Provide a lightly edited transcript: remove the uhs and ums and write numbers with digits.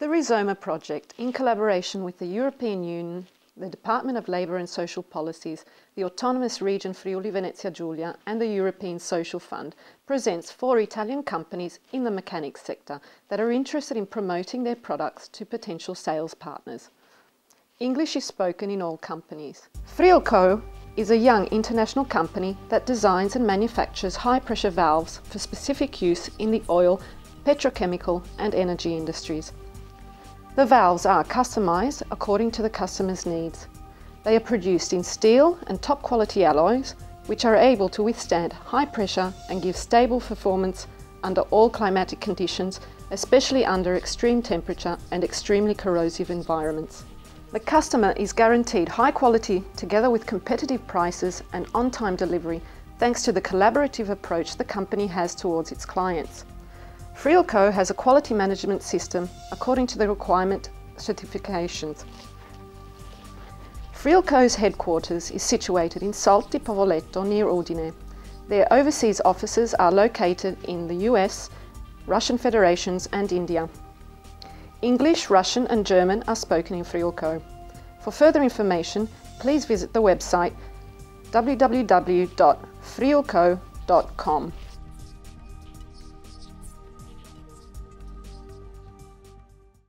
The Rizoma project, in collaboration with the European Union, the Department of Labour and Social Policies, the Autonomous Region Friuli-Venezia Giulia and the European Social Fund, presents 4 Italian companies in the mechanics sector that are interested in promoting their products to potential sales partners. English is spoken in all companies. Friulco is a young international company that designs and manufactures high-pressure valves for specific use in the oil, petrochemical and energy industries. The valves are customized according to the customer's needs. They are produced in steel and top-quality alloys, which are able to withstand high pressure and give stable performance under all climatic conditions, especially under extreme temperature and extremely corrosive environments. The customer is guaranteed high quality together with competitive prices and on-time delivery thanks to the collaborative approach the company has towards its clients. Friulco has a quality management system according to the requirement certifications. Friulco's headquarters is situated in Salt di Povoletto near Udine. Their overseas offices are located in the US, Russian Federations and India. English, Russian and German are spoken in Friulco. For further information, please visit the website www.friulco.com.